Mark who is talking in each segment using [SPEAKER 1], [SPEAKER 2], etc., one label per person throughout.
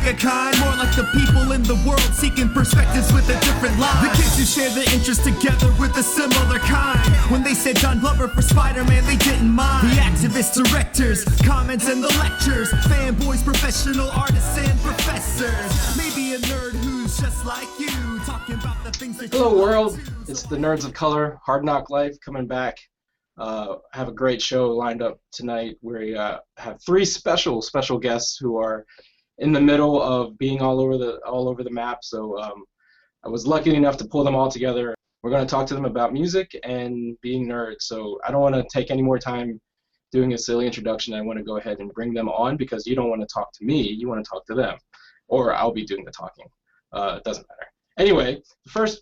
[SPEAKER 1] pick a kind, more like the people in the world seeking perspectives with a different line. The kids who share the interest together with a similar kind. When they said Don Glover for Spider-Man, they didn't mind. The activists, directors, comments and the lectures, fanboys, professional artists and professors. Maybe a nerd who's just like you, talking about the things that
[SPEAKER 2] Hello world, it's the Nerds of Color, Hard N.O.C Life coming back. Have a great show lined up tonight. We have three special guests who are in the middle of being all over the map. So I was lucky enough to pull them all together. We're going to talk to them about music and being nerds. So I don't want to take any more time doing a silly introduction. I want to go ahead and bring them on because you don't want to talk to me. You want to talk to them, or I'll be doing the talking. It doesn't matter. Anyway,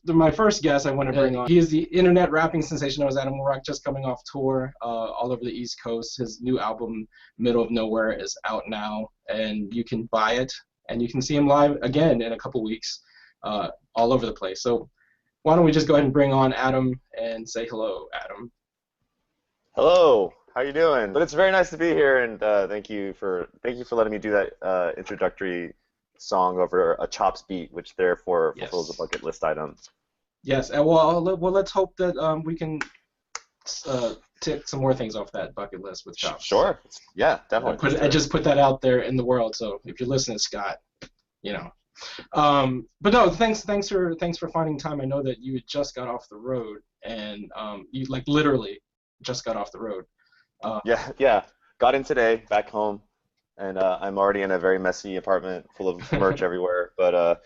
[SPEAKER 2] my first guest I want to bring on, he is the internet rapping sensation known as Adam WarRock, just coming off tour all over the East Coast. His new album, Middle of Nowhere, is out now, and you can buy it, and you can see him live again in a couple weeks all over the place. So why don't we just go ahead and bring on Adam and say hello, Adam.
[SPEAKER 3] Hello, how you doing? But it's very nice to be here, and thank you for letting me do that introductory song over a Chops beat, which therefore fulfills a bucket list item.
[SPEAKER 2] Yes, and well, let's hope that we can tick some more things off that bucket list with Chops.
[SPEAKER 3] Sure. Yeah, definitely.
[SPEAKER 2] I just put that out there in the world, so if you're listening, Scott, you know. But no, thanks for finding time. I know that you just got off the road, and you like literally just got off the road.
[SPEAKER 3] Yeah. Got in today, back home. And I'm already in a very messy apartment full of merch everywhere. But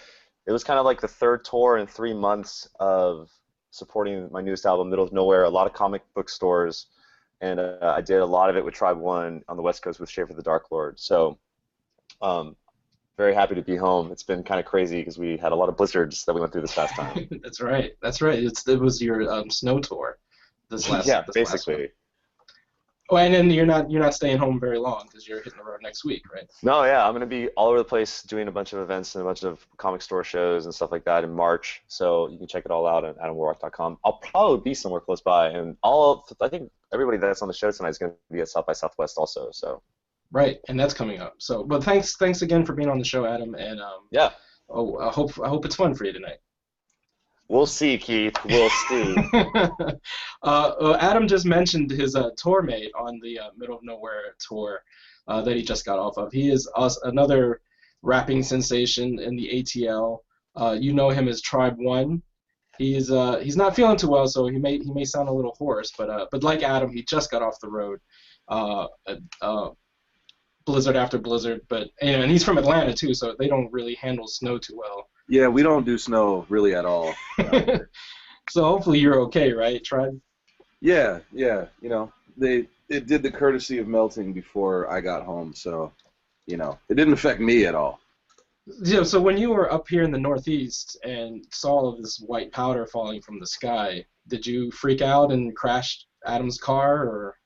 [SPEAKER 3] it was kind of like the third tour in 3 months of supporting my newest album, Middle of Nowhere, a lot of comic book stores. And I did a lot of it with Tribe One on the West Coast with Schaefer the Dark Lord. So very happy to be home. It's been kind of crazy because we had a lot of blizzards that we went through this past time.
[SPEAKER 2] That's right. It was your snow tour this last
[SPEAKER 3] basically.
[SPEAKER 2] Last Oh, and then you're not staying home very long because you're hitting the road next week, right?
[SPEAKER 3] No, yeah, I'm going to be all over the place doing a bunch of events and a bunch of comic store shows and stuff like that in March. So you can check it all out at AdamWarRock.com. I'll probably be somewhere close by, and I think everybody that's on the show tonight is going to be at South by Southwest also. So.
[SPEAKER 2] Right, and that's coming up. So, but thanks again for being on the show, Adam. And
[SPEAKER 3] yeah.
[SPEAKER 2] Oh, I hope it's fun for you tonight.
[SPEAKER 3] We'll see, Keith. We'll see.
[SPEAKER 2] Adam just mentioned his tour mate on the Middle of Nowhere tour that he just got off of. He is another rapping sensation in the ATL. You know him as Tribe One. He's not feeling too well, so he may sound a little hoarse. But like Adam, he just got off the road. Blizzard after blizzard, but and he's from Atlanta too, so they don't really handle snow too well.
[SPEAKER 4] Yeah, we don't do snow really at all.
[SPEAKER 2] So hopefully you're okay, right, Tribe?
[SPEAKER 4] Yeah. You know, it did the courtesy of melting before I got home, so you know, it didn't affect me at all.
[SPEAKER 2] Yeah. So when you were up here in the Northeast and saw all of this white powder falling from the sky, did you freak out and crash Adam's car, or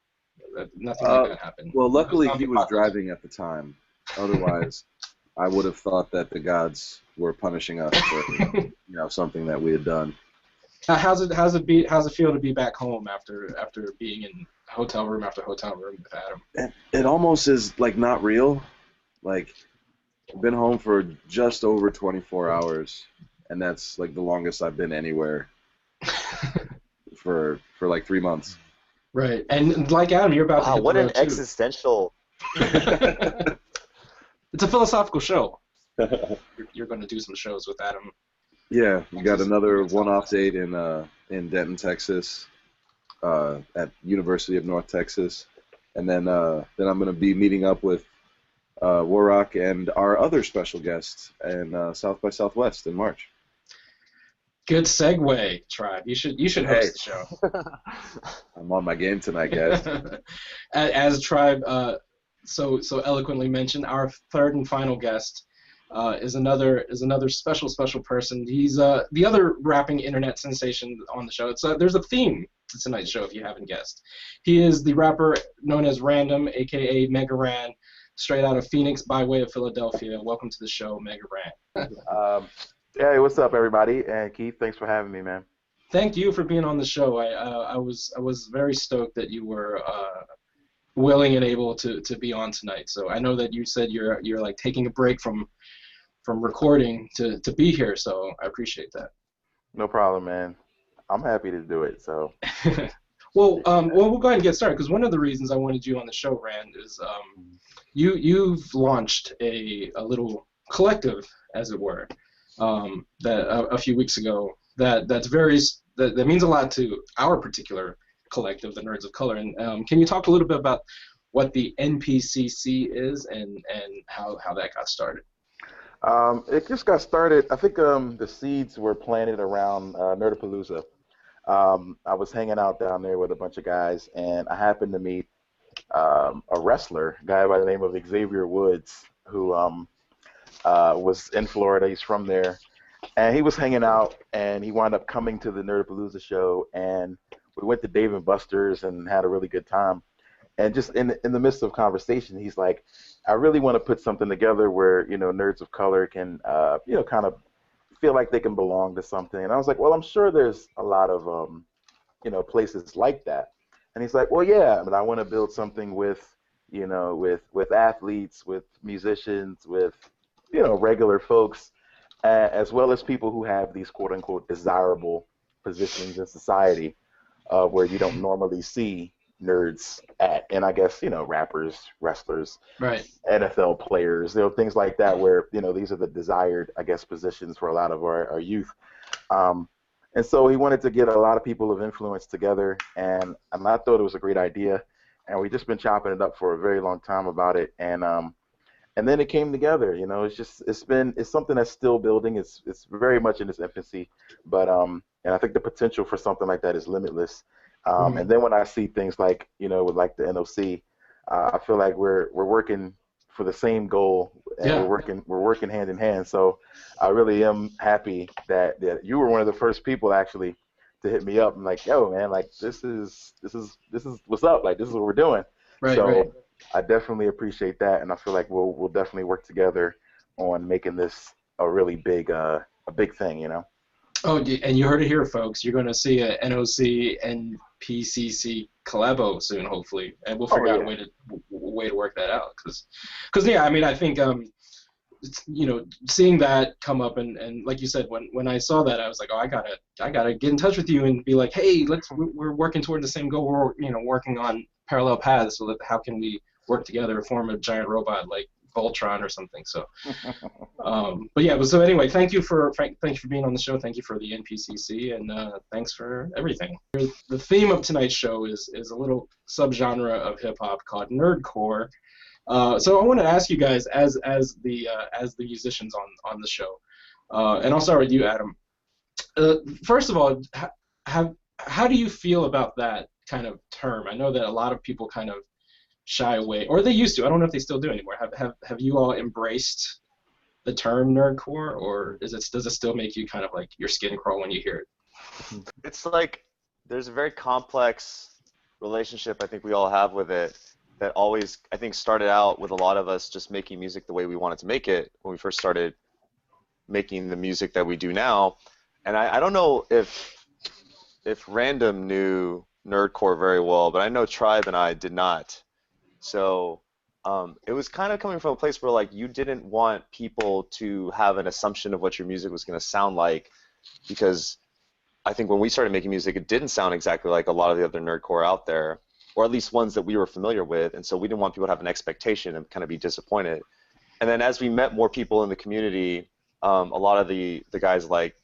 [SPEAKER 2] nothing like that happened?
[SPEAKER 4] Well, luckily he was driving at the time. Otherwise, I would have thought that the gods were punishing us for something that we had done.
[SPEAKER 2] How's it feel to be back home after being in hotel room after hotel room with Adam?
[SPEAKER 4] It almost is like not real. Like I've been home for just over 24 hours, and that's like the longest I've been anywhere for like 3 months.
[SPEAKER 2] Right, and like Adam, you're about to hit
[SPEAKER 3] what
[SPEAKER 2] the road
[SPEAKER 3] an
[SPEAKER 2] too.
[SPEAKER 3] Existential.
[SPEAKER 2] It's a philosophical show. You're going to do some shows with Adam.
[SPEAKER 4] Yeah, we got another one-off date in Denton, Texas, at University of North Texas, and then I'm going to be meeting up with WarRock and our other special guest in South by Southwest in March.
[SPEAKER 2] Good segue, Tribe. You should host the show.
[SPEAKER 4] I'm on my game tonight, guys.
[SPEAKER 2] As Tribe so eloquently mentioned, our third and final guest is another special person. He's the other rapping internet sensation on the show. There's a theme to tonight's show if you haven't guessed. He is the rapper known as Random, a.k.a. Mega Ran, straight out of Phoenix by way of Philadelphia. Welcome to the show, Mega Ran.
[SPEAKER 5] Hey, what's up, everybody? And Keith, thanks for having me, man.
[SPEAKER 2] Thank you for being on the show. I was very stoked that you were willing and able to be on tonight. So I know that you said you're like taking a break from from recording to be here. So I appreciate that.
[SPEAKER 5] No problem, man. I'm happy to do it. So.
[SPEAKER 2] Well, we'll go ahead and get started because one of the reasons I wanted you on the show, Rand, is you've launched a little collective, as it were, that a few weeks ago that means a lot to our particular collective, the Nerds of Color. And can you talk a little bit about what the NPCC is and how that got started?
[SPEAKER 5] It just got started. I think the seeds were planted around Nerdapalooza. I was hanging out down there with a bunch of guys, and I happened to meet a wrestler, a guy by the name of Xavier Woods, who was in Florida. He's from there, and he was hanging out, and he wound up coming to the Nerdapalooza show, and we went to Dave & Buster's and had a really good time. And just in the midst of conversation, he's like, I really want to put something together where, Nerds of Color can, kind of feel like they can belong to something. And I was like, well, I'm sure there's a lot of, places like that. And he's like, well, yeah, but I want to build something with, with athletes, with musicians, with, regular folks, as well as people who have these quote unquote desirable positions in society where you don't normally see nerds at, and I guess rappers, wrestlers,
[SPEAKER 2] right,
[SPEAKER 5] NFL players, things like that, where these are the desired, I guess, positions for a lot of our youth. And so he wanted to get a lot of people of influence together, and I thought it was a great idea, and we've just been chopping it up for a very long time about it, and then it came together. It's something that's still building. It's very much in its infancy, but and I think the potential for something like that is limitless. And then when I see things like, with like the NOC, I feel like we're working for the same goal, and we're working hand in hand. So I really am happy that you were one of the first people actually to hit me up and like, yo, man, like this is what's up, like this is what we're doing. Right. I definitely appreciate that, and I feel like we'll definitely work together on making this a really big thing,
[SPEAKER 2] Oh, and you heard it here, folks. You're going to see a NOC and PCC collabo soon, hopefully, and we'll figure out a way to work that out. Because yeah, I mean, I think seeing that come up and like you said, when I saw that, I was like, oh, I gotta get in touch with you and be like, hey, we're working toward the same goal. We're working on parallel paths. So how can we work together to form a giant robot like Voltron or something? So but yeah, so anyway, thank you for being on the show. Thank you for the NPCC, and thanks for everything. The theme of tonight's show is a little subgenre of hip hop called Nerdcore. So I want to ask you guys as the musicians on the show, and I'll start with you, Adam. First of all, how do you feel about that kind of term? I know that a lot of people kind of shy away, or they used to. I don't know if they still do anymore. Have you all embraced the term nerdcore, or does it still make you kind of like your skin crawl when you hear it?
[SPEAKER 3] It's like there's a very complex relationship I think we all have with it that always, I think, started out with a lot of us just making music the way we wanted to make it when we first started making the music that we do now. And I don't know if Random knew nerdcore very well, but I know Tribe and I did not. So it was kind of coming from a place where like you didn't want people to have an assumption of what your music was going to sound like, because I think when we started making music, it didn't sound exactly like a lot of the other nerdcore out there, or at least ones that we were familiar with, and so we didn't want people to have an expectation and kind of be disappointed. And then as we met more people in the community, a lot of the guys like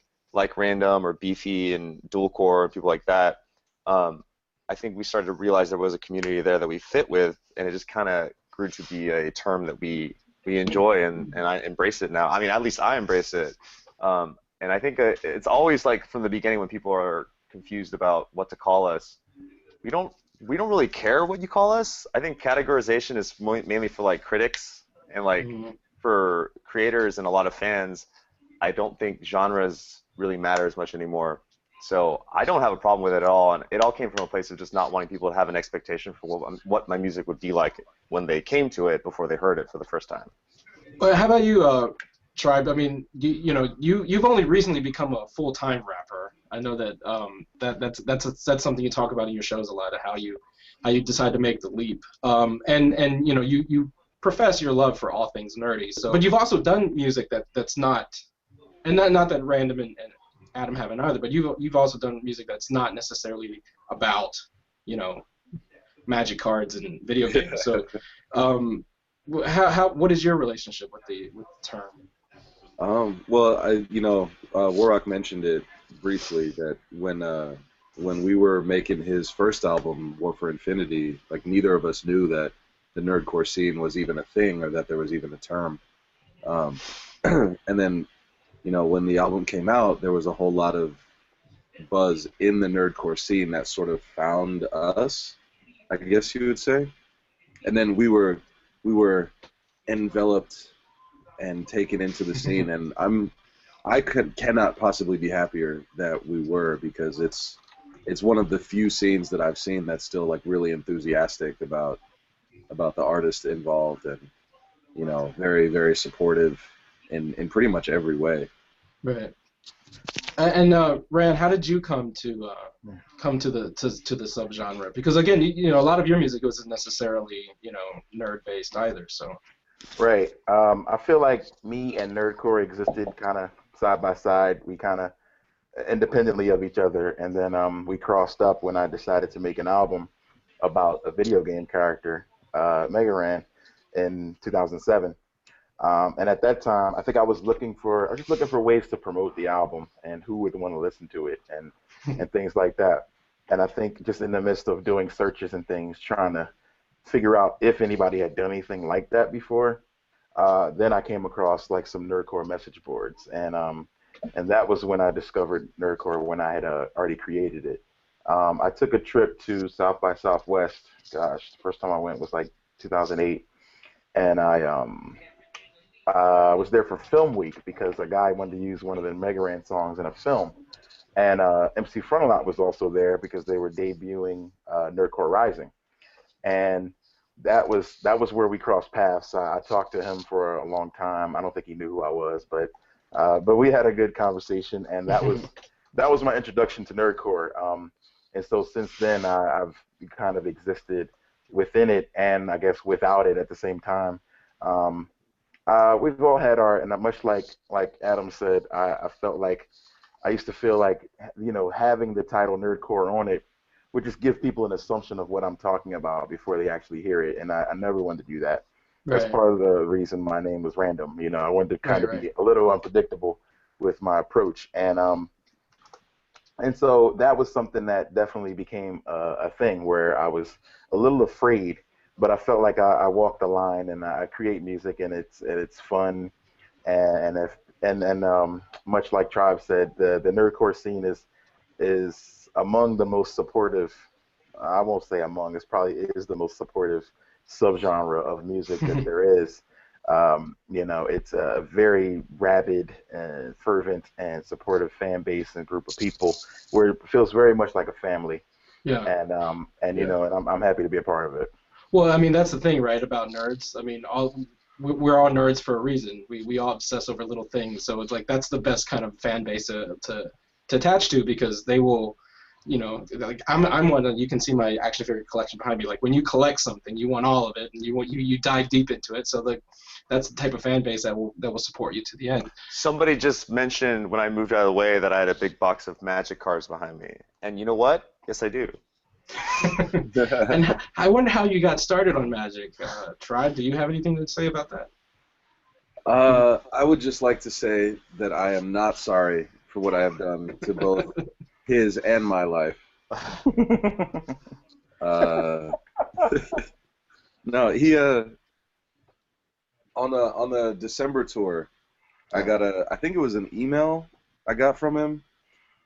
[SPEAKER 3] Random or Beefy and Dualcore and people like that, I think we started to realize there was a community there that we fit with, and it just kind of grew to be a term that we enjoy, and I embrace it now. I mean, at least I embrace it. And I think it's always like from the beginning when people are confused about what to call us, we don't really care what you call us. I think categorization is mainly for like critics and like for creators and a lot of fans. I don't think genres really matter as much anymore. So I don't have a problem with it at all, and it all came from a place of just not wanting people to have an expectation for what my music would be like when they came to it before they heard it for the first time.
[SPEAKER 2] Well, how about you, Tribe? I mean, you've only recently become a full-time rapper. I know that that's something you talk about in your shows a lot, of how you decide to make the leap. And you profess your love for all things nerdy. So, but you've also done music that's not, and not that Random and Adam haven't either, but you've also done music that's not necessarily about, you know, magic cards and video games. So, what is your relationship with the term?
[SPEAKER 4] Well, WarRock mentioned it briefly that when we were making his first album, War for Infinity, like neither of us knew that the nerdcore scene was even a thing or that there was even a term. And then, you know, when the album came out, there was a whole lot of buzz in the nerdcore scene that sort of found us, I guess you would say. And then we were enveloped and taken into the scene, and I cannot possibly be happier that we were, because it's one of the few scenes that I've seen that's still like really enthusiastic about the artist involved, and you know, very, very supportive in pretty much every way.
[SPEAKER 2] Right. And Rand, how did you come to the subgenre? Because again, you know, a lot of your music wasn't necessarily, you know, nerd based either. So.
[SPEAKER 5] Right. I feel like me and Nerdcore existed kind of side by side. We kind of independently of each other, and then we crossed up when I decided to make an album about a video game character, Mega Ran, in 2007. And at that time, I think I was just looking for ways to promote the album and who would want to listen to it and things like that. And I think just in the midst of doing searches and things, trying to figure out if anybody had done anything like that before, then I came across like some Nerdcore message boards, and that was when I discovered Nerdcore, when I had already created it. I took a trip to South by Southwest. Gosh, the first time I went was like 2008, and I was there for Film Week because a guy wanted to use one of the Mega Ran songs in a film, and MC Frontalot was also there because they were debuting Nerdcore Rising. And that was where we crossed paths. I talked to him for a long time. I don't think he knew who I was, but we had a good conversation, and that was my introduction to Nerdcore. And so since then, I've kind of existed within it, and I guess without it at the same time. We've all had and much like Adam said, I used to feel like, you know, having the title Nerdcore on it would just give people an assumption of what I'm talking about before they actually hear it, and I never wanted to do that.
[SPEAKER 2] Right.
[SPEAKER 5] That's part of the reason my name was Random. You know, I wanted to kind of be a little unpredictable with my approach, and so that was something that definitely became a thing where I was a little afraid, but I felt like I walked the line, and I create music, and it's fun, and much like Tribe said, the nerdcore scene is among the most supportive. I won't say among. It probably is the most supportive subgenre of music that there is. You know, it's a very rabid and fervent and supportive fan base and group of people where it feels very much like a family.
[SPEAKER 2] Yeah.
[SPEAKER 5] And you know, and I'm happy to be a part of it.
[SPEAKER 2] Well, I mean, that's the thing, right, about nerds. I mean, we're all nerds for a reason. We all obsess over little things, so it's like that's the best kind of fan base to attach to, because they will, you know, like I'm one that you can see my action figure collection behind me. Like when you collect something, you want all of it, and you dive deep into it. So like that's the type of fan base that will support you to the end.
[SPEAKER 3] Somebody just mentioned when I moved out of the way that I had a big box of Magic cards behind me, and you know what? Yes, I do.
[SPEAKER 2] And I wonder how you got started on Magic. Tribe, do you have anything to say about that?
[SPEAKER 4] I would just like to say that I am not sorry for what I have done to both his and my life. No, he on the December tour, I think it was an email I got from him,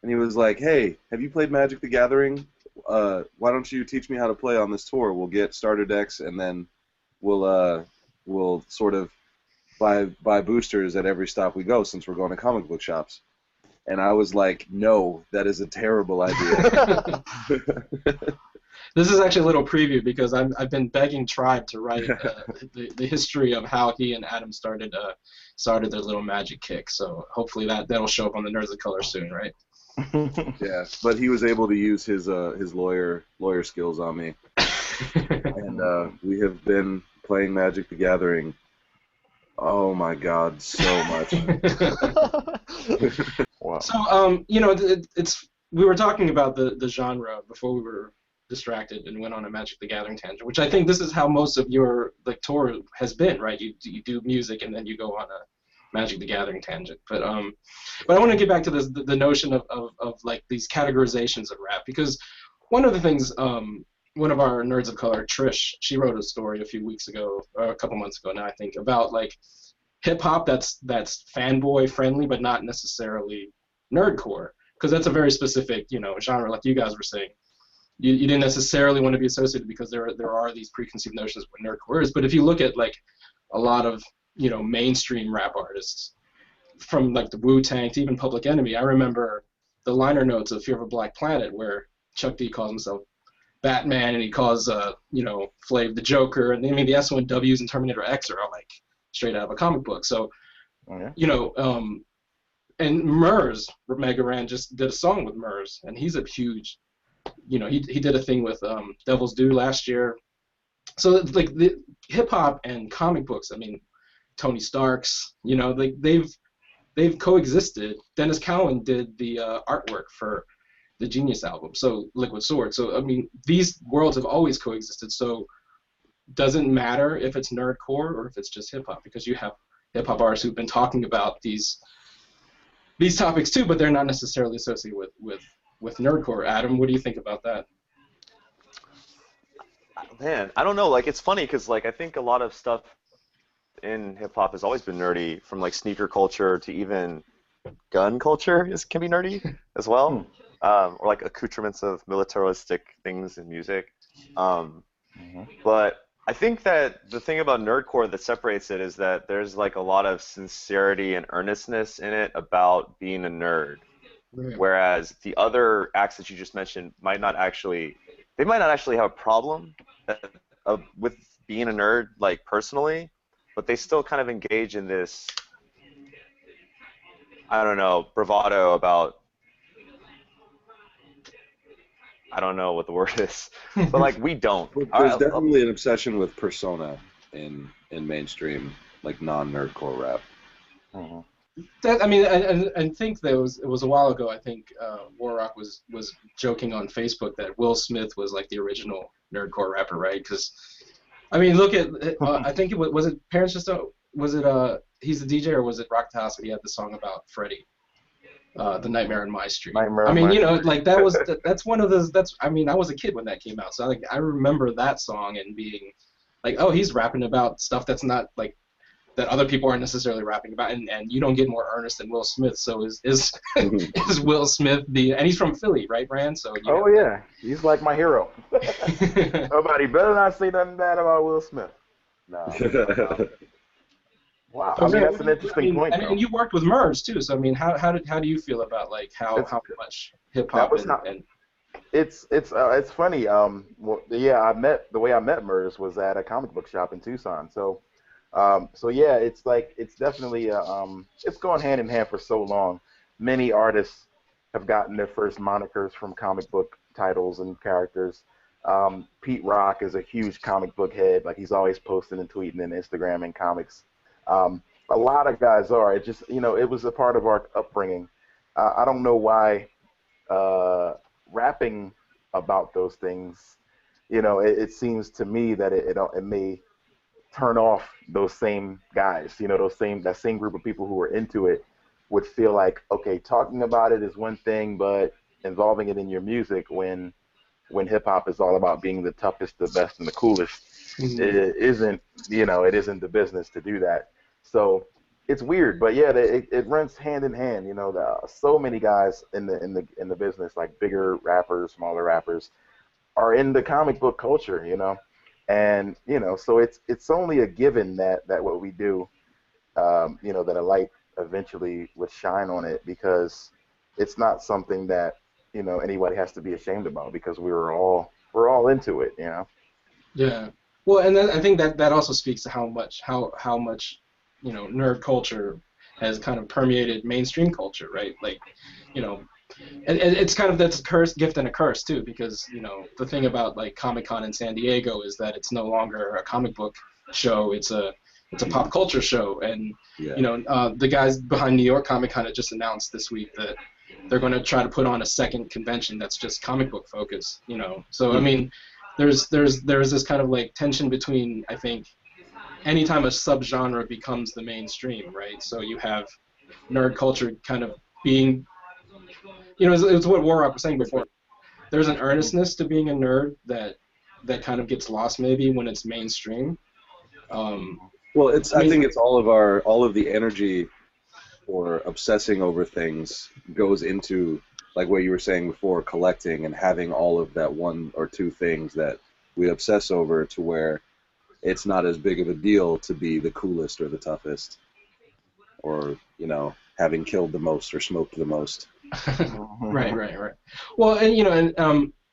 [SPEAKER 4] and he was like, "Hey, have you played Magic: The Gathering? Why don't you teach me how to play on this tour? We'll get starter decks, and then we'll sort of buy boosters at every stop we go, since we're going to comic book shops." And I was like, "No, that is a terrible idea."
[SPEAKER 2] This is actually a little preview, because I've been begging Tribe to write the history of how he and Adam started their little Magic kick. So hopefully that'll show up on the Nerds of Color soon, right?
[SPEAKER 4] Yeah, but he was able to use his lawyer skills on me, and we have been playing Magic the Gathering. Oh my God, so much.
[SPEAKER 5] Wow.
[SPEAKER 2] So, we were talking about the genre before we were distracted and went on a Magic the Gathering tangent, which I think this is how most of your tour has been, right? You do music and then you go on a Magic the Gathering tangent. But I want to get back to the notion of like these categorizations of rap, because one of the things one of our nerds of color, Trish, she wrote a story a few weeks ago, or a couple months ago now, I think, about like hip hop that's fanboy friendly, but not necessarily nerdcore, because that's a very specific, genre, like you guys were saying. You didn't necessarily want to be associated because there are these preconceived notions of what nerdcore is. But if you look at like a lot of mainstream rap artists, from like the Wu-Tang to even Public Enemy, I remember the liner notes of Fear of a Black Planet where Chuck D calls himself Batman and he calls Flav the Joker, and I mean the S1Ws and Terminator X are all like straight out of a comic book. So and Murs, Mega Ran just did a song with Murs, and he's a huge, he did a thing with Devil's Due last year. So it's like the hip hop and comic books, I mean, Tony Stark's, they've coexisted. Dennis Cowan did the artwork for the Genius album, so Liquid Sword. So I mean, these worlds have always coexisted. So doesn't matter if it's nerdcore or if it's just hip hop, because you have hip hop artists who've been talking about these topics too, but they're not necessarily associated with nerdcore. Adam, what do you think about that?
[SPEAKER 3] Man, I don't know. Like, it's funny because like I think a lot of stuff in hip hop has always been nerdy, from like sneaker culture to even gun culture can be nerdy as well, or like accoutrements of militaristic things in music. But I think that the thing about nerdcore that separates it is that there's like a lot of sincerity and earnestness in it about being a nerd. Right. Whereas the other acts that you just mentioned might not actually have a problem with being a nerd, like personally, but they still kind of engage in this, I don't know, bravado about, I don't know what the word is, but like we don't.
[SPEAKER 4] There's definitely an obsession with persona in mainstream, like non-nerdcore rap.
[SPEAKER 2] That, I mean, I think it was a while ago. I think WarRock was joking on Facebook that Will Smith was like the original nerdcore rapper, right? Because I mean, look at I think it was it Parents Just Don't, was it he's the DJ, or was it Rock the House that he had the song about Freddie? The Nightmare on My Street. I mean, like that's one of those. I mean, I was a kid when that came out, so I remember that song and being like, oh, he's rapping about stuff that's not like that other people aren't necessarily rapping about, and you don't get more earnest than Will Smith. So is Will Smith and he's from Philly, right, Rand? So
[SPEAKER 5] yeah, he's like my hero. Nobody better not say nothing bad about Will Smith. No. Wow, I mean, that's an interesting point.
[SPEAKER 2] And you worked with Murs too, so I mean, how do you feel about like how much hip hop and
[SPEAKER 5] it's funny. The way I met Murs was at a comic book shop in Tucson. So yeah, it's definitely it's gone hand in hand for so long. Many artists have gotten their first monikers from comic book titles and characters. Pete Rock is a huge comic book head. Like, he's always posting and tweeting and Instagram and comics. A lot of guys are. It just, it was a part of our upbringing. I don't know why rapping about those things, it seems to me that it may turn off those same guys, that same group of people who are into it would feel like, okay, talking about it is one thing, but involving it in your music when hip hop is all about being the toughest, the best, and the coolest, it isn't the business to do that. So it's weird, but yeah, it runs hand in hand. There are so many guys in the business, like bigger rappers, smaller rappers, are in the comic book culture, and so it's only a given that what we do, that a light eventually would shine on it, because it's not something that anybody has to be ashamed about, because we're all into it,
[SPEAKER 2] Yeah. Well, and then I think that also speaks to how much nerd culture has kind of permeated mainstream culture, right? Like, and it's kind of, that's a gift and a curse too, because the thing about like Comic-Con in San Diego is that it's no longer a comic book show. It's a pop culture show, and
[SPEAKER 4] Yeah.
[SPEAKER 2] you know, the guys behind New York Comic kind of just announced this week that they're going to try to put on a second convention that's just comic book focused. You know, so I mean, there's this kind of like tension between, I think, anytime a subgenre becomes the mainstream, right? So you have nerd culture kind of being, you know, it's what WarRock was saying before. There's an earnestness to being a nerd that kind of gets lost maybe when it's mainstream.
[SPEAKER 4] Well, I think it's all of the energy or obsessing over things goes into, like what you were saying before, collecting and having all of that one or two things that we obsess over, to where it's not as big of a deal to be the coolest or the toughest, or, you know, having killed the most or smoked the most.
[SPEAKER 2] Right. Well, and you know, and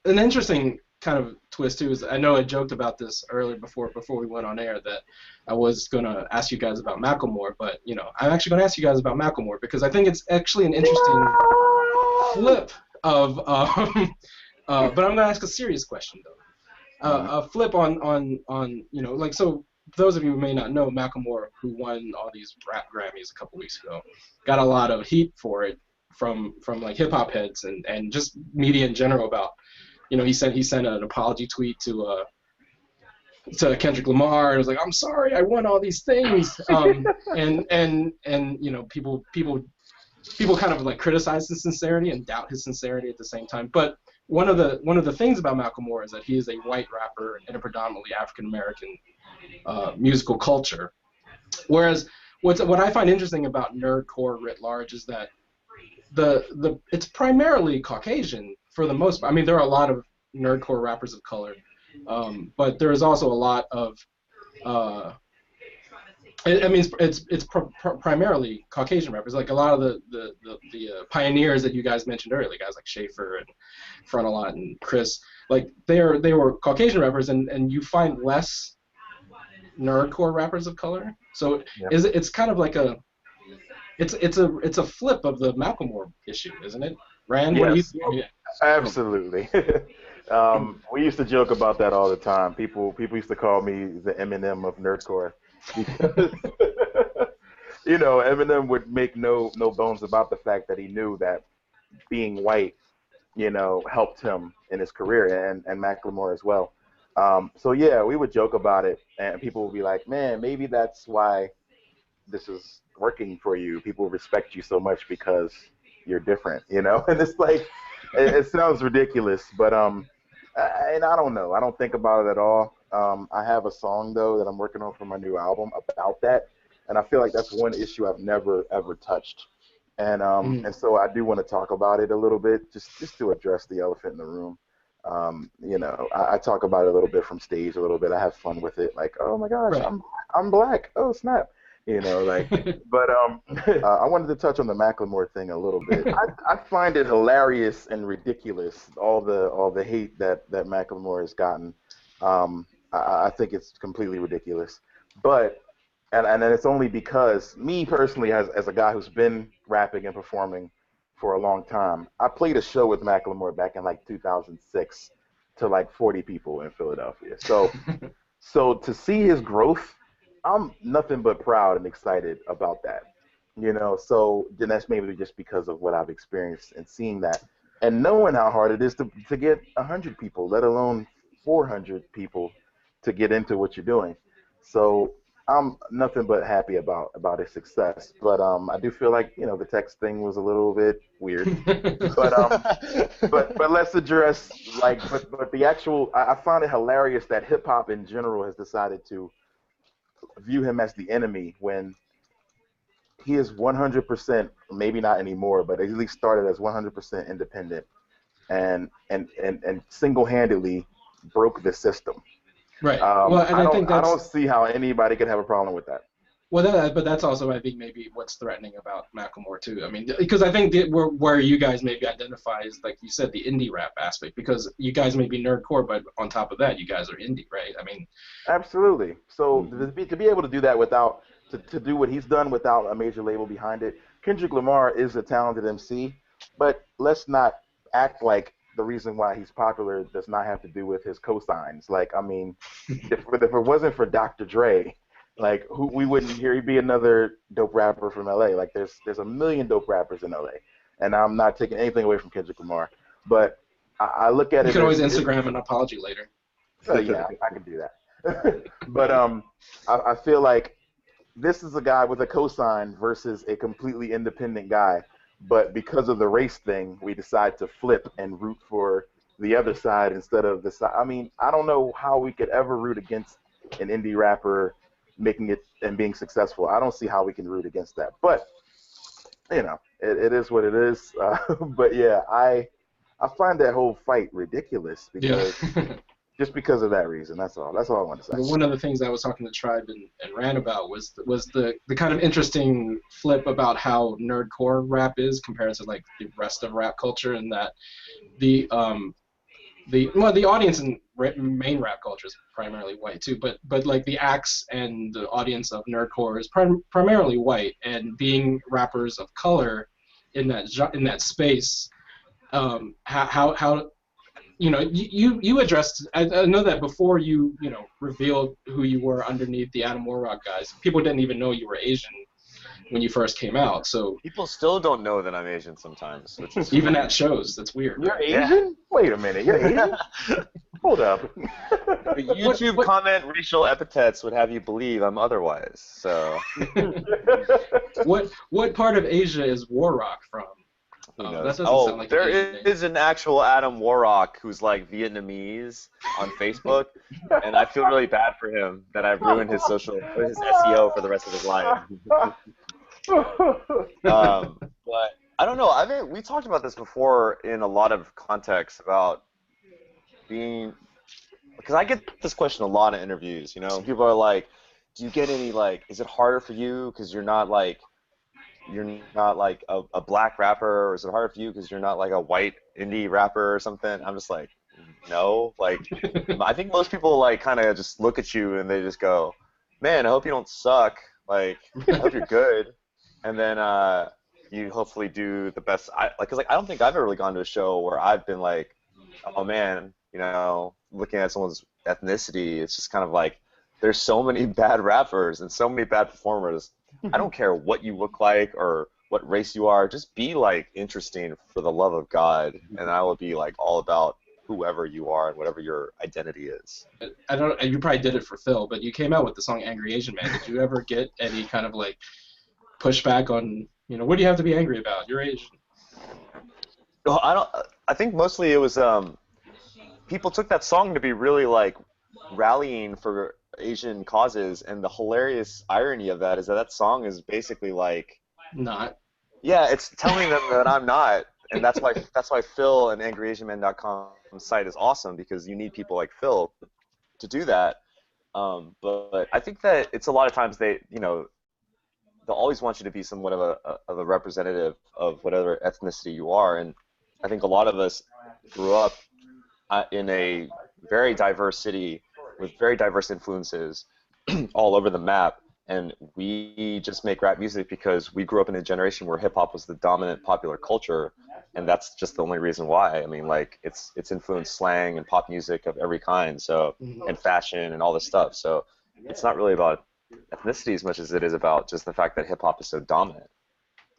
[SPEAKER 2] an interesting kind of twist too is, I know I joked about this earlier before we went on air, that I was gonna ask you guys about Macklemore, but you know, I'm actually gonna ask you guys about Macklemore because I think it's actually an interesting flip of. But I'm gonna ask a serious question though. A flip on you know, like, so those of you who may not know, Macklemore, who won all these rap Grammys a couple weeks ago, got a lot of heat for it from like hip hop heads and just media in general about, you know, he sent an apology tweet to Kendrick Lamar, and was like, "I'm sorry, I won all these things," and you know, people kind of like criticize his sincerity and doubt his sincerity at the same time. But one of the things about Macklemore is that he is a white rapper in a predominantly African American musical culture. Whereas what I find interesting about nerdcore writ large is that it's primarily Caucasian for the most part. I mean, there are a lot of nerdcore rappers of color, but there is also a lot of I mean, it's primarily Caucasian rappers. Like a lot of the pioneers that you guys mentioned earlier, guys like Schaefer and Frontalot and Chris, like they were Caucasian rappers, and you find less nerdcore rappers of color. So it's kind of like it's a flip of the Macklemore issue, isn't it? Rand, what do you think?
[SPEAKER 5] Absolutely. We used to joke about that all the time. People used to call me the Eminem of nerdcore because you know, Eminem would make no bones about the fact that he knew that being white, you know, helped him in his career, and Macklemore as well. So yeah, we would joke about it, and people would be like, "Man, maybe that's why this is working for you. People respect you so much because you're different," you know. And it's like, it sounds ridiculous, but and I don't know. I don't think about it at all. I have a song though that I'm working on for my new album about that, and I feel like that's one issue I've never ever touched. And and so I do want to talk about it a little bit, just to address the elephant in the room. You know, I talk about it a little bit from stage, a little bit. I have fun with it, like, oh my gosh,
[SPEAKER 2] Right.
[SPEAKER 5] I'm black. Oh snap. You know, like, but I wanted to touch on the Macklemore thing a little bit. I find it hilarious and ridiculous, all the hate that Macklemore has gotten. I think it's completely ridiculous. But and it's only because me personally, as a guy who's been rapping and performing for a long time, I played a show with Macklemore back in like 2006 to like 40 people in Philadelphia. So to see his growth, I'm nothing but proud and excited about that, you know. So then that's maybe just because of what I've experienced and seeing that, and knowing how hard it is to get 100 people, let alone 400 people, to get into what you're doing. So I'm nothing but happy about his success. But I do feel like, you know, the text thing was a little bit weird. but let's address, like, but the actual, I find it hilarious that hip hop in general has decided to view him as the enemy when he is 100%, maybe not anymore, but at least started as 100% independent and single-handedly broke the system.
[SPEAKER 2] Right. Well, and
[SPEAKER 5] I don't see how anybody could have a problem with that.
[SPEAKER 2] Well, but that's also, I think, maybe what's threatening about Macklemore too. I mean, because I think where you guys maybe identify is, like you said, the indie rap aspect. Because you guys may be nerdcore, but on top of that, you guys are indie, right? I mean,
[SPEAKER 5] absolutely. So to be able to do that without to do what he's done without a major label behind it. Kendrick Lamar is a talented MC, but let's not act like the reason why he's popular does not have to do with his cosigns. Like, I mean, if it wasn't for Dr. Dre, like, we wouldn't hear he'd be another dope rapper from LA. Like, there's a million dope rappers in LA, and I'm not taking anything away from Kendrick Lamar, but I look at it.
[SPEAKER 2] You can always Instagram an apology later.
[SPEAKER 5] Yeah, I can do that. But I feel like this is a guy with a cosign versus a completely independent guy. But because of the race thing, we decide to flip and root for the other side instead of the side. I mean, I don't know how we could ever root against an indie rapper making it and being successful. I don't see how we can root against that. But, you know, it is what it is. But, yeah, I find that whole fight ridiculous because just because of that reason. That's all. That's all I want to say.
[SPEAKER 2] One of the things I was talking to Tribe and Ran about was the kind of interesting flip about how nerdcore rap is compared to like the rest of rap culture, and that the audience in main rap culture is primarily white too, but like the acts and the audience of nerdcore is primarily white, and being rappers of color in that space, how you know, you addressed. I know that before you revealed who you were underneath the Adam WarRock guys, people didn't even know you were Asian when you first came out. So
[SPEAKER 3] people still don't know that I'm Asian sometimes, which is
[SPEAKER 2] even at shows. That's weird.
[SPEAKER 5] You're Asian? Yeah. Wait a minute. You're Asian? Hold up.
[SPEAKER 3] The YouTube comment racial epithets would have you believe I'm otherwise. So.
[SPEAKER 2] What part of Asia is WarRock from? That doesn't sound like
[SPEAKER 3] there is an actual Adam WarRock who's like Vietnamese on Facebook, and I feel really bad for him that I've ruined his SEO for the rest of his life. But I don't know. We talked about this before in a lot of contexts about being, because I get this question a lot in interviews. You know, people are like, "Do you get any is it harder for you because you're not like a black rapper, or is it harder for you because you're not like a white indie rapper or something?" I'm just like, no. Like, I think most people kind of just look at you and they just go, "Man, I hope you don't suck. Like, I hope you're good." And then you hopefully do the best. Because I don't think I've ever really gone to a show where I've been like, "Oh man, looking at someone's ethnicity, it's just kind of like there's so many bad rappers and so many bad performers. I don't care what you look like or what race you are. Just be interesting for the love of God, and I will be all about whoever you are and whatever your identity is."
[SPEAKER 2] I don't. You probably did it for Phil, but you came out with the song "Angry Asian Man." Did you ever get any kind of pushback on what do you have to be angry about? You're Asian.
[SPEAKER 3] No, I don't. I think mostly it was people took that song to be really rallying for Asian causes, and the hilarious irony of that is that song is basically
[SPEAKER 2] not.
[SPEAKER 3] Yeah, it's telling them that I'm not, and that's why Phil and angryasianman.com site is awesome, because you need people like Phil to do that. But I think that it's a lot of times they'll always want you to be somewhat of a representative of whatever ethnicity you are, and I think a lot of us grew up in a very diverse city with very diverse influences all over the map, and we just make rap music because we grew up in a generation where hip-hop was the dominant popular culture, and that's just the only reason why. I mean, it's influenced slang and pop music of every kind, so, and fashion and all this stuff, so it's not really about ethnicity as much as it is about just the fact that hip-hop is so dominant.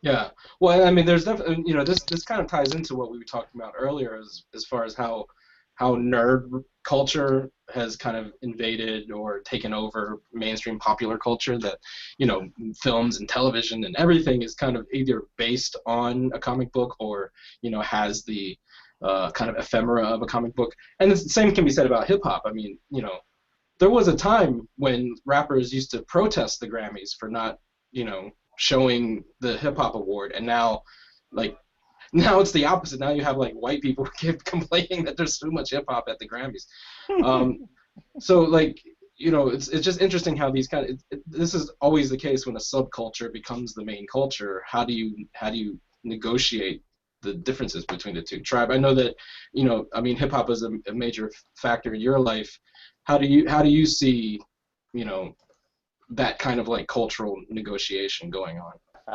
[SPEAKER 2] Yeah, well, I mean, there's definitely, this kind of ties into what we were talking about earlier as far as how nerd culture has kind of invaded or taken over mainstream popular culture, that films and television and everything is kind of either based on a comic book or has the kind of ephemera of a comic book. And the same can be said about hip-hop. I mean, there was a time when rappers used to protest the Grammys for not showing the hip-hop award, and now it's the opposite. Now you have white people complaining that there's too much hip hop at the Grammys. So it's just interesting how these this is always the case when a subculture becomes the main culture. How do you negotiate the differences between the two? Tribe, I know that hip hop is a major factor in your life. How do you see that kind of cultural negotiation going on?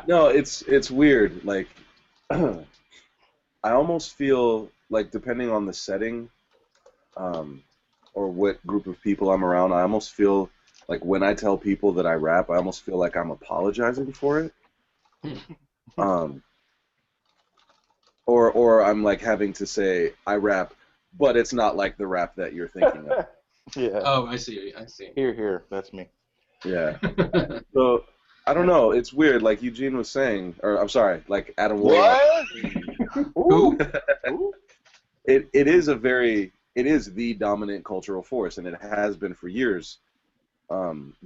[SPEAKER 4] No, it's weird. I almost feel like depending on the setting, or what group of people I'm around, I almost feel like when I tell people that I rap, I almost feel like I'm apologizing for it. Or I'm like having to say I rap, but it's not like the rap that you're thinking of.
[SPEAKER 5] Yeah.
[SPEAKER 2] Oh, I see.
[SPEAKER 5] Here, that's me.
[SPEAKER 4] Yeah. So I don't know. It's weird. Like Eugene was saying, or I'm sorry, like Adam WarRock.
[SPEAKER 5] What?
[SPEAKER 2] Who?
[SPEAKER 4] It is the dominant cultural force, and it has been for years,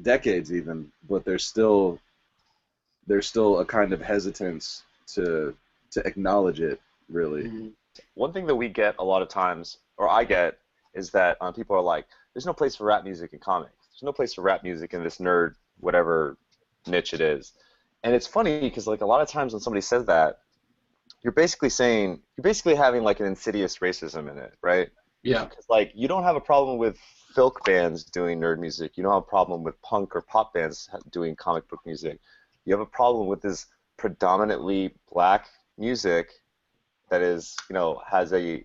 [SPEAKER 4] decades even. But there's still a kind of hesitance to acknowledge it, really.
[SPEAKER 2] Mm-hmm.
[SPEAKER 3] One thing that we get a lot of times, or I get, is that people are like, "There's no place for rap music in comics. There's no place for rap music in this nerd whatever niche it is." And it's funny because like a lot of times when somebody says that, you're basically having like an insidious racism in it, right?
[SPEAKER 2] Yeah.
[SPEAKER 3] Because like you don't have a problem with folk bands doing nerd music. You don't have a problem with punk or pop bands doing comic book music. You have a problem with this predominantly black music that is, has a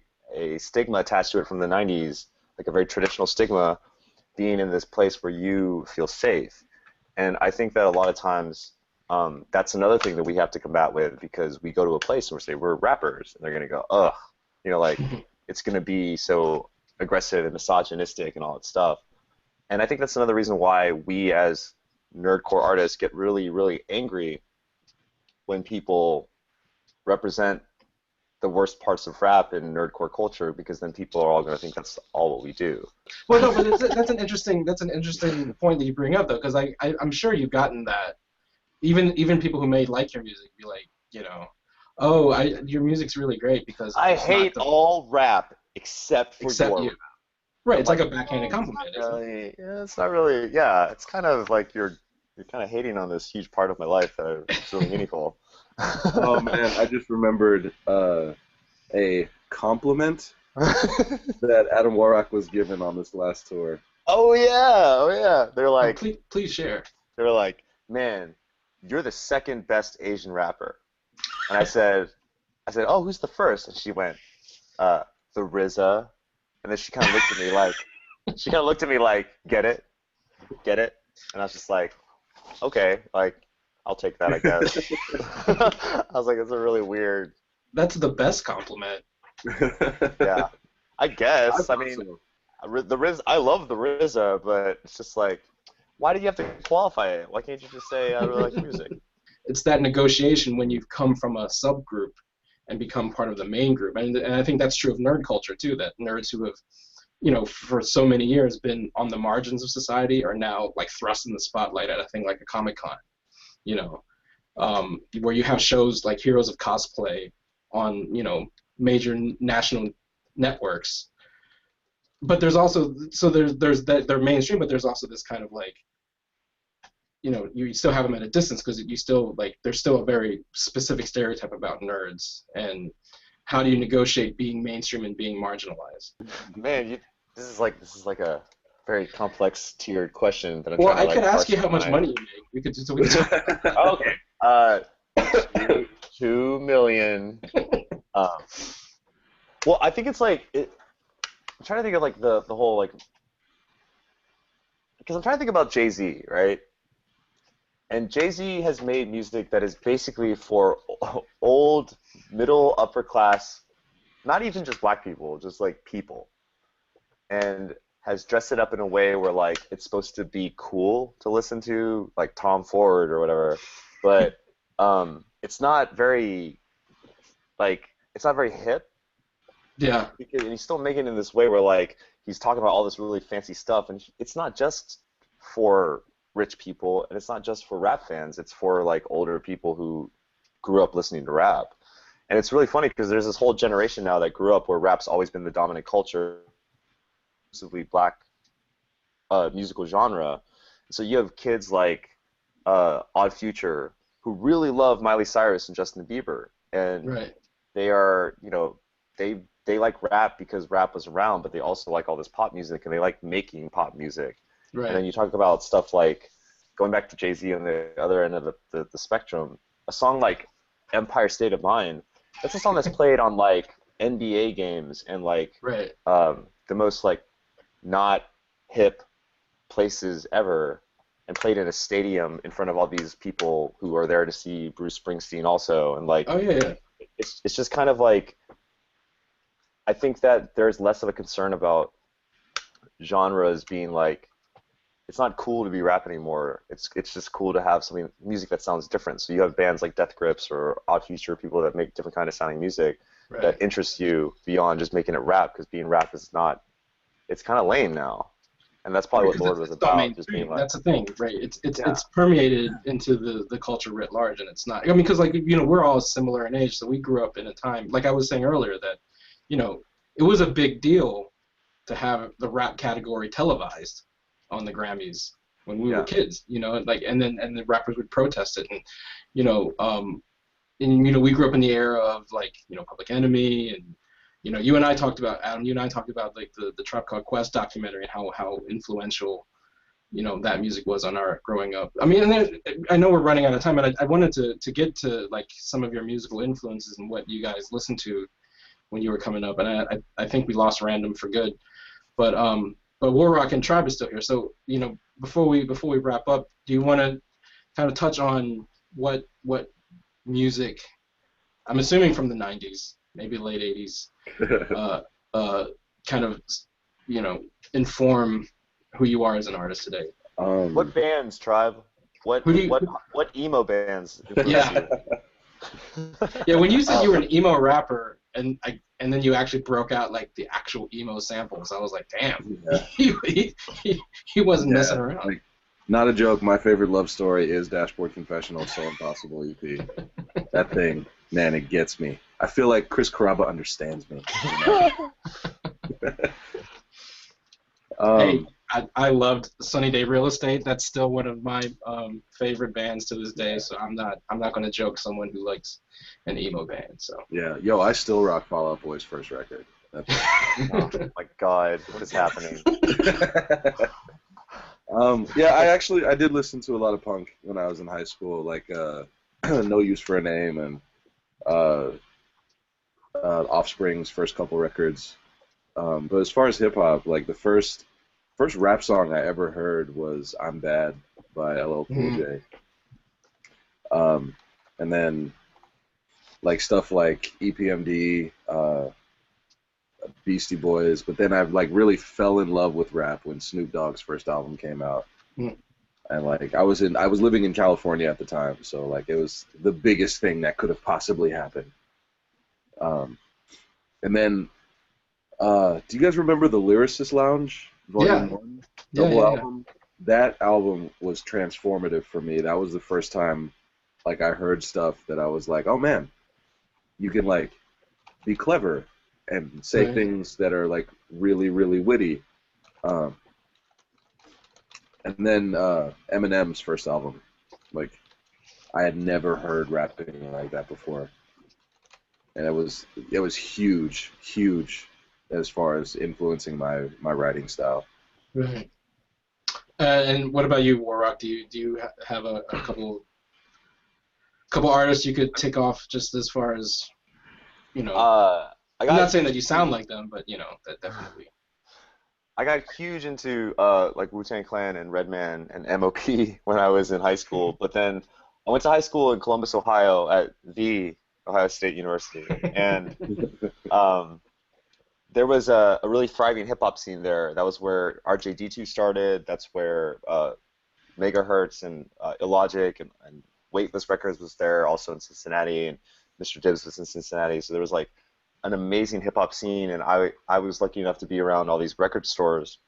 [SPEAKER 3] stigma attached to it from the 90s, like a very traditional stigma, being in this place where you feel safe. And I think that a lot of times that's another thing that we have to combat with, because we go to a place and we say we're rappers, and they're going to go, ugh, like it's going to be so aggressive and misogynistic and all that stuff. And I think that's another reason why we as nerdcore artists get really, really angry when people represent the worst parts of rap in nerdcore culture, because then people are all going to think that's all what we do.
[SPEAKER 2] Well, no, but that's an interesting point that you bring up, though, because I'm sure you've gotten that. Even people who may like your music be like, oh, your music's really great because
[SPEAKER 3] I hate all rap except for your
[SPEAKER 2] you. Right, it's like a backhanded compliment, isn't it?
[SPEAKER 3] Yeah, it's not really. Yeah, it's kind of like you're kind of hating on this huge part of my life that is really meaningful.
[SPEAKER 4] Oh man, I just remembered a compliment that Adam WarRock was given on this last tour.
[SPEAKER 3] Oh yeah. They're like,
[SPEAKER 2] please share.
[SPEAKER 3] They're like, man, you're the second best Asian rapper. And I said, oh, who's the first? And she went, the RZA. And then she kind of looked at me like, get it? And I was just like, okay, like, I'll take that, I guess. I was like, it's a really weird.
[SPEAKER 2] That's the best compliment.
[SPEAKER 3] Yeah, I guess. I mean, so. The RZA, I love the RZA, but it's just like, why do you have to qualify it? Why can't you just say I really like your music?
[SPEAKER 2] It's that negotiation when you've come from a subgroup and become part of the main group, and I think that's true of nerd culture too. That nerds who have, for so many years been on the margins of society are now like thrust in the spotlight at a thing like a Comic-Con. Where you have shows like Heroes of Cosplay on, major national networks. But there's also, there's that they're mainstream, but there's also this kind of like, you still have them at a distance because you still like there's still a very specific stereotype about nerds, and how do you negotiate being mainstream and being marginalized?
[SPEAKER 3] Man, this is like a very complex tiered question that I'm
[SPEAKER 2] well,
[SPEAKER 3] trying to,
[SPEAKER 2] I could ask you how much money you make. We could
[SPEAKER 3] okay. $2 million. Well, I think it's like I'm trying to think of like the whole like, because I'm trying to think about Jay-Z, right? And Jay-Z has made music that is basically for old, middle, upper class, not even just black people, just like people, and has dressed it up in a way where like it's supposed to be cool to listen to, like Tom Ford or whatever, but it's not very hip.
[SPEAKER 2] Yeah.
[SPEAKER 3] And he's still making it in this way where like he's talking about all this really fancy stuff, and it's not just for rich people, and it's not just for rap fans. It's for like older people who grew up listening to rap. And it's really funny because there's this whole generation now that grew up where rap's always been the dominant culture, exclusively black musical genre. So you have kids like Odd Future who really love Miley Cyrus and Justin Bieber, and
[SPEAKER 2] right.
[SPEAKER 3] They are, they like rap because rap was around, but they also like all this pop music, and they like making pop music.
[SPEAKER 2] Right.
[SPEAKER 3] And then you talk about stuff like, going back to Jay-Z on the other end of the spectrum, a song like Empire State of Mind, that's a song that's played on like NBA games and like
[SPEAKER 2] Right.
[SPEAKER 3] the most like not hip places ever, and played in a stadium in front of all these people who are there to see Bruce Springsteen also, and like
[SPEAKER 2] Oh yeah.
[SPEAKER 3] it's just kind of like, I think that there's less of a concern about genres being like, it's not cool to be rap anymore. It's just cool to have something, music that sounds different. So you have bands like Death Grips or Odd Future, people that make different kind of sounding music
[SPEAKER 2] Right.
[SPEAKER 3] that interests you beyond just making it rap, because being rap is not, it's kind of lame now. And that's probably what
[SPEAKER 2] Because
[SPEAKER 3] Lord was
[SPEAKER 2] it's not
[SPEAKER 3] about, just being
[SPEAKER 2] mainstream.
[SPEAKER 3] like,
[SPEAKER 2] That's the thing, right? It's
[SPEAKER 3] Yeah.
[SPEAKER 2] it's permeated into the culture writ large, and it's not. I mean, because like we're all similar in age, so we grew up in a time, like I was saying earlier, that it was a big deal to have the rap category televised on the Grammys when we were
[SPEAKER 3] Yeah.
[SPEAKER 2] kids. Like and the rappers would protest it, and we grew up in the era of like Public Enemy, and you and I talked about, Adam, you and I talked about like the Tribe Called Quest documentary and how influential that music was on our growing up. I mean, and I know we're running out of time, but I wanted to get to like some of your musical influences and what you guys listened to when you were coming up, and I think we lost Random for good, but WarRock and Tribe is still here. So before we wrap up, do you want to kind of touch on what music, I'm assuming from the 90s, maybe late 80s, kind of inform who you are as an artist today?
[SPEAKER 3] what bands, Tribe? What
[SPEAKER 2] Who do you-
[SPEAKER 3] what emo bands?
[SPEAKER 2] Yeah. Yeah, when you said you were an emo rapper, and then you actually broke out like the actual emo samples, I was like, damn,
[SPEAKER 4] Yeah.
[SPEAKER 2] he wasn't
[SPEAKER 4] Yeah,
[SPEAKER 2] messing around.
[SPEAKER 4] like, not a joke. My favorite love story is Dashboard Confessional, So Impossible EP. That thing, man, it gets me. I feel like Chris Carrabba understands me.
[SPEAKER 2] Hey, I loved Sunny Day Real Estate. That's still one of my favorite bands to this day. So I'm not going to joke someone who likes an emo band. So
[SPEAKER 4] Yeah, yo, I still rock Fall Out Boy's first record. That's
[SPEAKER 3] Oh my God, what is happening?
[SPEAKER 4] yeah, I did listen to a lot of punk when I was in high school, like No Use for a Name and Offspring's first couple records. But as far as hip hop, like the first rap song I ever heard was "I'm Bad" by LL Cool J. And then like stuff like EPMD, Beastie Boys, but then I like really fell in love with rap when Snoop Dogg's first album came out. And like I was living in California at the time, so like it was the biggest thing that could have possibly happened. And then do you guys remember the Lyricist Lounge Volume 1 double album? That album was transformative for me. That was the first time like I heard stuff that I was like, oh man, you can like be clever and say things that are like really, really witty. And then Eminem's first album, like I had never heard rapping like that before, and it was huge as far as influencing my writing style.
[SPEAKER 2] Right. And what about you, WarRock? Do you have a couple artists you could tick off just as far as I'm not saying that you sound like them, but that definitely.
[SPEAKER 3] I got huge into like Wu-Tang Clan and Redman and MOP when I was in high school, but then I went to high school in Columbus, Ohio at the Ohio State University, and there was a really thriving hip-hop scene there. That was where RJD2 started. That's where Megahertz and Illogic and Weightless Records was there, also in Cincinnati, and Mr. Dibbs was in Cincinnati. So there was like an amazing hip-hop scene, and I was lucky enough to be around all these record stores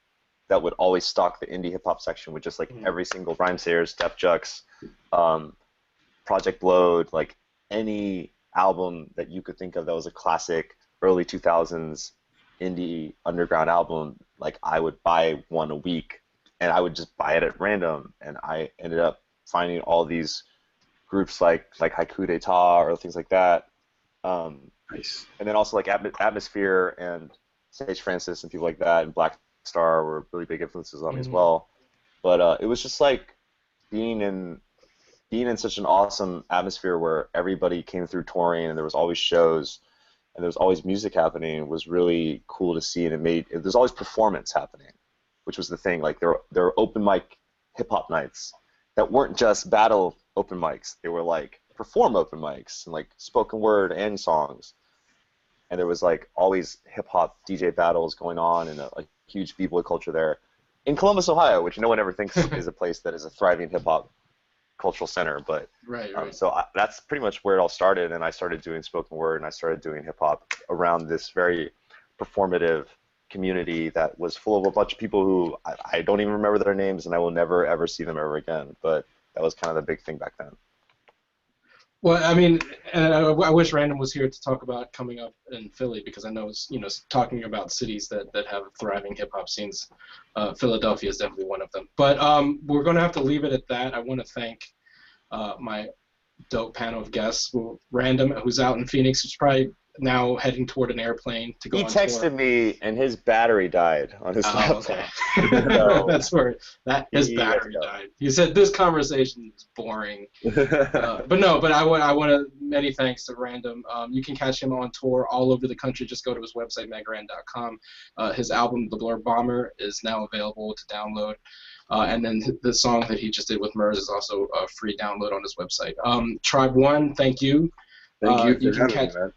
[SPEAKER 3] that would always stock the indie hip-hop section with just like every single Rhymesayers, Def Jux, Project Load, like any album that you could think of that was a classic early 2000s indie underground album. Like I would buy one a week, and I would just buy it at random, and I ended up finding all these groups like Haiku d'Etat or things like that.
[SPEAKER 4] Nice.
[SPEAKER 3] And then also like Atmosphere and Sage Francis and people like that, and Black Star were really big influences on me as well. But it was just like being in such an awesome atmosphere where everybody came through touring and there was always shows. and there's always music happening. It was really cool to see, and there's always performance happening, which was the thing. Like there were open mic hip hop nights that weren't just battle open mics. They were like perform open mics and like spoken word and songs. And there was like always hip hop DJ battles going on and a huge b-boy culture there in Columbus, Ohio, which no one ever thinks is a place that is a thriving hip hop cultural center. But
[SPEAKER 2] right.
[SPEAKER 3] That's pretty much where it all started. And I started doing spoken word and I started doing hip hop around this very performative community that was full of a bunch of people who I don't even remember their names, and I will never ever see them ever again. But that was kind of the big thing back then.
[SPEAKER 2] Well, I mean, and I wish Random was here to talk about coming up in Philly, because I know it's, talking about cities that have thriving hip hop scenes. Philadelphia is definitely one of them. But we're going to have to leave it at that. I want to thank my dope panel of guests. Random, who's out in Phoenix, who's probably now heading toward an airplane to go on tour.
[SPEAKER 3] He texted me, and his battery died on his laptop.
[SPEAKER 2] Okay.
[SPEAKER 3] So,
[SPEAKER 2] that's where his battery died. He said this conversation is boring. But I want to many thanks to Random. You can catch him on tour all over the country. Just go to his website, megaran.com. His album, The Blur Bomber, is now available to download. And then the song that he just did with Murs is also a free download on his website. Tribe One, thank you.
[SPEAKER 4] Thank you for having me, man.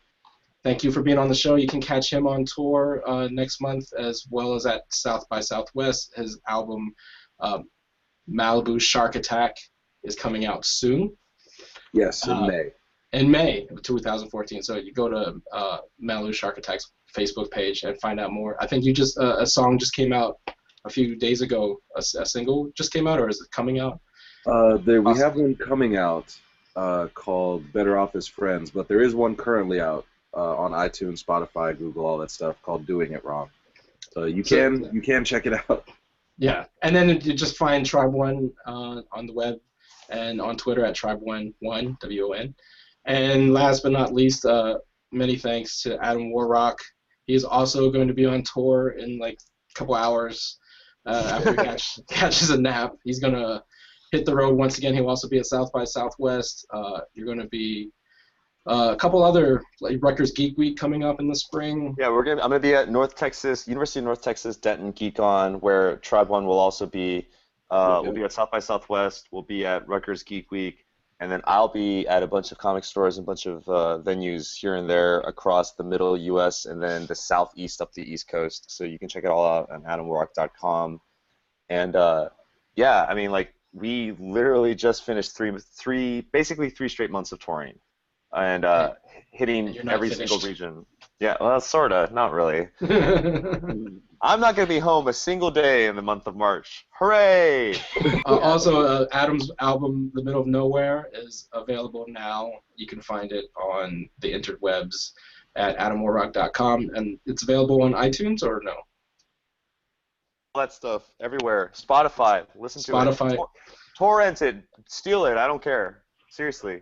[SPEAKER 2] Thank you for being on the show. You can catch him on tour next month, as well as at South by Southwest. His album, Malibu Shark Attack, is coming out soon.
[SPEAKER 4] Yes, in May.
[SPEAKER 2] In May of 2014. So you go to Malibu Shark Attack's Facebook page and find out more. I think a song just came out a few days ago. A single just came out, or is it coming out?
[SPEAKER 4] We have one coming out called Better Off as Friends, but there is one currently out. On iTunes, Spotify, Google, all that stuff, called Doing It Wrong. So you can check it out.
[SPEAKER 2] Yeah, and then you just find Tribe One on the web and on Twitter at Tribe1, WON. And last but not least, many thanks to Adam WarRock. He's also going to be on tour in like a couple hours after he catches a nap. He's going to hit the road once again. He'll also be at South by Southwest. You're going to be a couple other, like Rutgers Geek Week coming up in the spring.
[SPEAKER 3] Yeah, I'm gonna be at University of North Texas Denton GeekOn, where Tribe One will also be. We'll be at South by Southwest. We'll be at Rutgers Geek Week, and then I'll be at a bunch of comic stores and a bunch of venues here and there across the middle U.S. and then the southeast up the East Coast. So you can check it all out on AdamWarRock.com. And yeah, I mean, like, we literally just finished basically three straight months of touring. And hitting every single region. Yeah, well, sort of, not really. I'm not going to be home a single day in the month of March. Hooray!
[SPEAKER 2] Also, Adam's album, The Middle of Nowhere, is available now. You can find it on the interwebs at AdamWarRock.com, and it's available on iTunes, or no?
[SPEAKER 3] All that stuff, everywhere. Spotify, listen to it. Torrent it, steal it, I don't care. Seriously.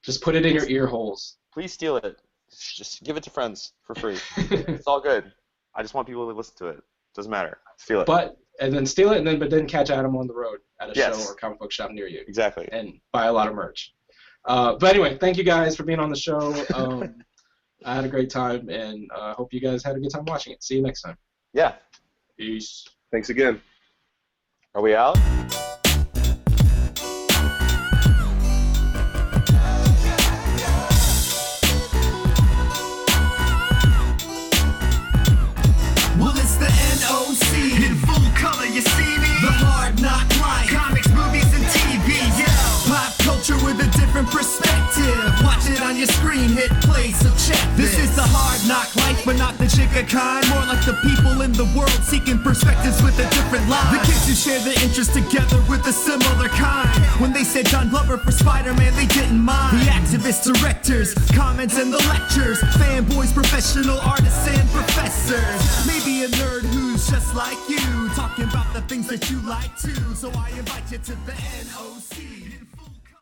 [SPEAKER 2] Just put it in your ear holes.
[SPEAKER 3] Please steal it. Just give it to friends for free. It's all good. I just want people to listen to it. Doesn't matter. Steal it.
[SPEAKER 2] But steal it, but then catch Adam on the road at a show or comic book shop near you.
[SPEAKER 3] Exactly.
[SPEAKER 2] And buy a lot of merch. But anyway, thank you guys for being on the show. I had a great time, and I hope you guys had a good time watching it. See you next time.
[SPEAKER 3] Yeah.
[SPEAKER 2] Peace.
[SPEAKER 4] Thanks again.
[SPEAKER 3] Are we out?
[SPEAKER 1] NOC in full color, you see me? The Hard N.O.C life, comics, movies, and TV. Yeah, pop culture with a different perspective. Watch it on your screen, hit play, so check this. This is the Hard N.O.C life, but not the chica kind. More like the people in the world seeking perspectives with a different line. The kids who share their interests together with a similar kind. When they said Don Glover for Spider-Man, they didn't mind. The activists, directors, comments, and the lectures. Fanboys, professional artists, and professors. Maybe a nerd who's just like you, talking about the things that you like too. So I invite you to the NOC.